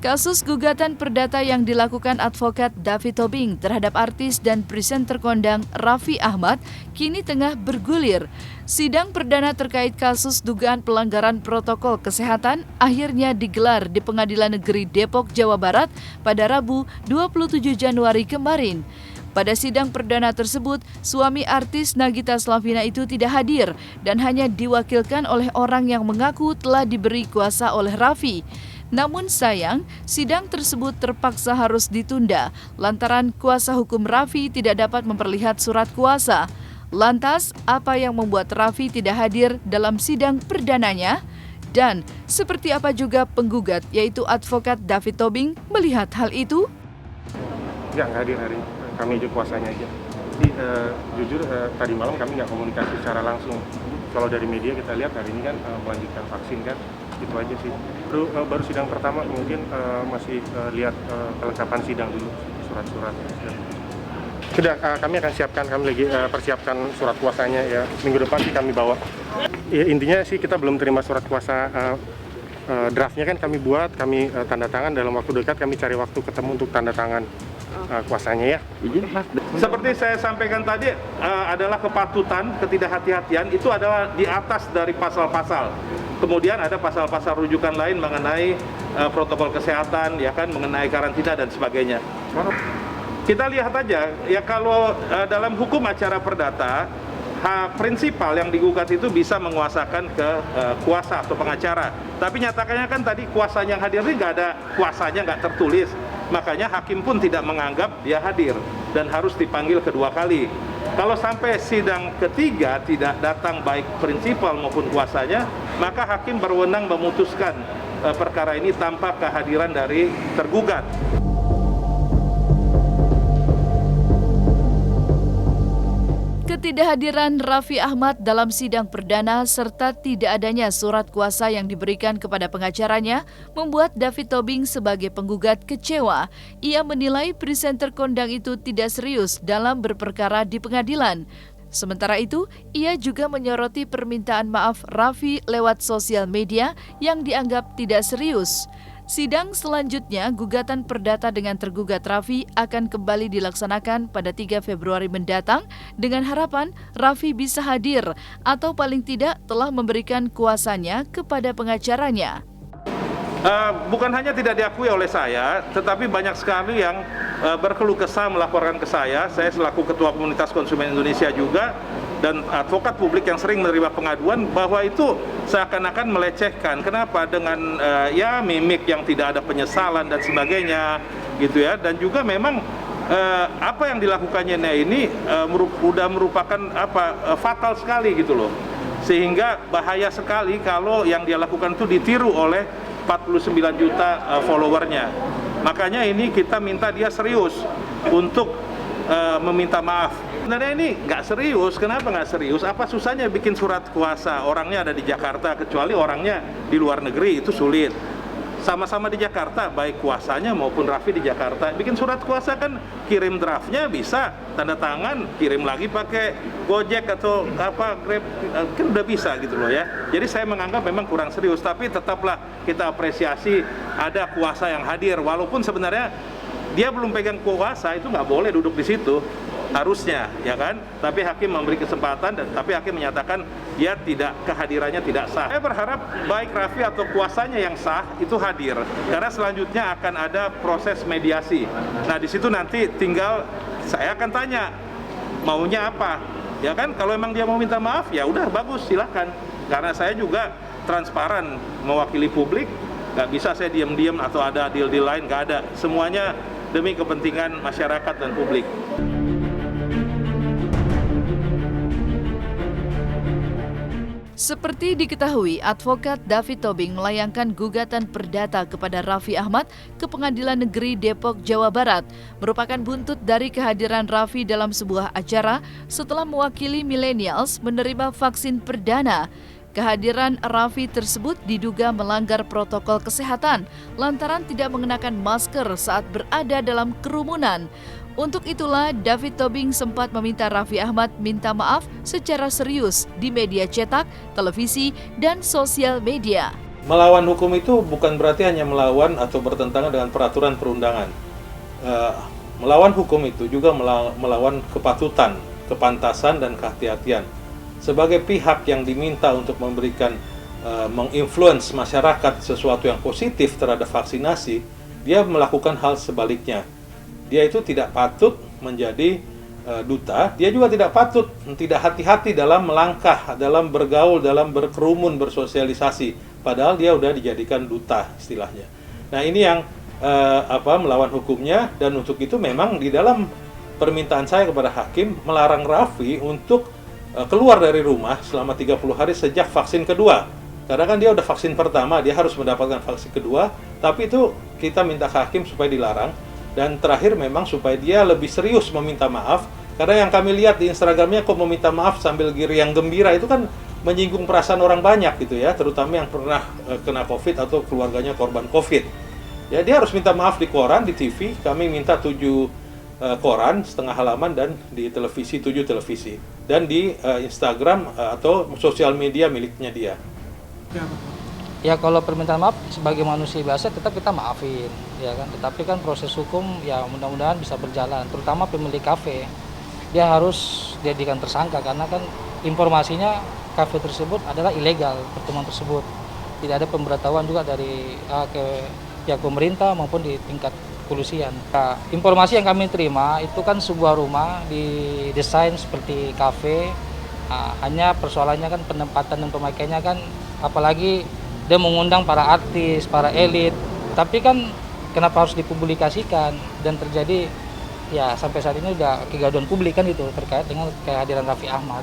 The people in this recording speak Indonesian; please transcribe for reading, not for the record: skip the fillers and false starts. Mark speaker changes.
Speaker 1: Kasus gugatan perdata yang dilakukan advokat David Tobing terhadap artis dan presenter kondang Raffi Ahmad kini tengah bergulir. Sidang perdana terkait kasus dugaan pelanggaran protokol kesehatan akhirnya digelar di Pengadilan Negeri Depok, Jawa Barat pada Rabu 27 Januari kemarin. Pada sidang perdana tersebut, suami artis Nagita Slavina itu tidak hadir dan hanya diwakilkan oleh orang yang mengaku telah diberi kuasa oleh Raffi. Namun sayang, sidang tersebut terpaksa harus ditunda lantaran kuasa hukum Raffi tidak dapat memperlihat surat kuasa. Lantas, apa yang membuat Raffi tidak hadir dalam sidang perdananya? Dan seperti apa juga penggugat yaitu advokat David Tobing melihat hal itu?
Speaker 2: Nggak hadir hari ini. Kami aja kuasanya aja. Jadi jujur tadi malam kami nggak komunikasi secara langsung. Kalau dari media kita lihat hari ini kan melanjutkan vaksin kan, itu aja sih. Baru sidang pertama mungkin masih lihat kelengkapan sidang dulu, surat-surat. Sudah kami akan siapkan, kami lagi persiapkan surat kuasanya ya. Minggu depan sih kami bawa. Ya, intinya sih kita belum terima surat kuasa. Draftnya kan kami buat, kami tanda tangan, dalam waktu dekat kami cari waktu ketemu untuk tanda tangan kuasanya ya.
Speaker 3: Seperti saya sampaikan tadi adalah kepatutan, ketidakhati-hatian itu adalah di atas dari pasal-pasal. Kemudian ada pasal-pasal rujukan lain mengenai protokol kesehatan, ya kan, mengenai karantina dan sebagainya. Kita lihat aja ya, kalau dalam hukum acara perdata, hak prinsipal yang digugat itu bisa menguasakan ke kuasa atau pengacara. Tapi nyatakannya kan tadi kuasanya yang hadir ini nggak ada kuasanya, nggak tertulis. Makanya hakim pun tidak menganggap dia hadir dan harus dipanggil kedua kali. Kalau sampai sidang ketiga tidak datang baik prinsipal maupun kuasanya, maka hakim berwenang memutuskan perkara ini tanpa kehadiran dari tergugat.
Speaker 1: Ketidakhadiran Raffi Ahmad dalam sidang perdana serta tidak adanya surat kuasa yang diberikan kepada pengacaranya membuat David Tobing sebagai penggugat kecewa. Ia menilai presenter kondang itu tidak serius dalam berperkara di pengadilan. Sementara itu, ia juga menyoroti permintaan maaf Raffi lewat sosial media yang dianggap tidak serius. Sidang selanjutnya, gugatan perdata dengan tergugat Raffi akan kembali dilaksanakan pada 3 Februari mendatang dengan harapan Raffi bisa hadir atau paling tidak telah memberikan kuasanya kepada pengacaranya.
Speaker 3: Bukan hanya tidak diakui oleh saya, tetapi banyak sekali yang berkeluh kesah melaporkan ke saya selaku Ketua Komunitas Konsumen Indonesia juga, dan advokat publik yang sering menerima pengaduan bahwa itu seakan-akan melecehkan. Kenapa? Dengan ya mimik yang tidak ada penyesalan dan sebagainya gitu ya. Dan juga memang apa yang dilakukannya ini sudah merupakan fatal sekali gitu loh. Sehingga bahaya sekali kalau yang dia lakukan itu ditiru oleh 49 juta followernya. Makanya ini kita minta dia serius untuk meminta maaf. Sebenarnya ini nggak serius. Kenapa nggak serius? Apa susahnya bikin surat kuasa? Orangnya ada di Jakarta, kecuali orangnya di luar negeri itu sulit. Sama-sama di Jakarta, baik kuasanya maupun Raffi di Jakarta. Bikin surat kuasa kan kirim draftnya bisa, tanda tangan, kirim lagi pakai Gojek atau Grab, kan udah bisa gitu loh ya. Jadi saya menganggap memang kurang serius, tapi tetaplah kita apresiasi ada kuasa yang hadir. Walaupun sebenarnya dia belum pegang kuasa, itu nggak boleh duduk di situ. Harusnya, ya kan? Tapi hakim memberi kesempatan, tapi hakim menyatakan dia kehadirannya tidak sah. Saya berharap baik Raffi atau kuasanya yang sah itu hadir, karena selanjutnya akan ada proses mediasi. Nah, di situ nanti tinggal saya akan tanya maunya apa, ya kan? Kalau emang dia mau minta maaf, ya udah bagus, silakan. Karena saya juga transparan mewakili publik, nggak bisa saya diam-diam atau ada deal-deal lain, nggak ada. Semuanya demi kepentingan masyarakat dan publik.
Speaker 1: Seperti diketahui, advokat David Tobing melayangkan gugatan perdata kepada Raffi Ahmad ke Pengadilan Negeri Depok, Jawa Barat, merupakan buntut dari kehadiran Raffi dalam sebuah acara setelah mewakili millennials menerima vaksin perdana. Kehadiran Raffi tersebut diduga melanggar protokol kesehatan lantaran tidak mengenakan masker saat berada dalam kerumunan. Untuk itulah, David Tobing sempat meminta Raffi Ahmad minta maaf secara serius di media cetak, televisi, dan sosial media.
Speaker 3: Melawan hukum itu bukan berarti hanya melawan atau bertentangan dengan peraturan perundangan. Melawan hukum itu juga melawan kepatutan, kepantasan, dan kehati-hatian. Sebagai pihak yang diminta untuk memberikan menginfluence masyarakat sesuatu yang positif terhadap vaksinasi, dia melakukan hal sebaliknya. Dia itu tidak patut menjadi duta, dia juga tidak patut, tidak hati-hati dalam melangkah, dalam bergaul, dalam berkerumun, bersosialisasi. Padahal dia udah dijadikan duta istilahnya. Nah ini yang melawan hukumnya, dan untuk itu memang di dalam permintaan saya kepada hakim melarang Raffi untuk keluar dari rumah selama 30 hari sejak vaksin kedua. Karena kan dia udah vaksin pertama, dia harus mendapatkan vaksin kedua, tapi itu kita minta ke hakim supaya dilarang. Dan terakhir memang supaya dia lebih serius meminta maaf, karena yang kami lihat di Instagramnya kok meminta maaf sambil yang gembira, itu kan menyinggung perasaan orang banyak gitu ya, terutama yang pernah kena COVID atau keluarganya korban COVID. Ya dia harus minta maaf di koran, di TV, kami minta 7 koran setengah halaman, dan di televisi 7 televisi, dan di Instagram atau sosial media miliknya dia.
Speaker 4: Ya kalau permintaan maaf sebagai manusia biasa tetap kita maafin, ya kan. Tetapi kan proses hukum ya mudah-mudahan bisa berjalan. Terutama pemilik kafe, dia harus dijadikan tersangka karena kan informasinya kafe tersebut adalah ilegal, pertemuan tersebut. Tidak ada pemberitahuan juga dari ke pihak pemerintah maupun di tingkat kepolisian. Nah, informasi yang kami terima itu kan sebuah rumah didesain seperti kafe. Nah, hanya persoalannya kan penempatan dan pemakaiannya kan, apalagi dia mengundang para artis, para elit. Tapi kan kenapa harus dipublikasikan dan terjadi ya sampai saat ini udah kegaduhan publik kan itu terkait dengan kehadiran Raffi Ahmad.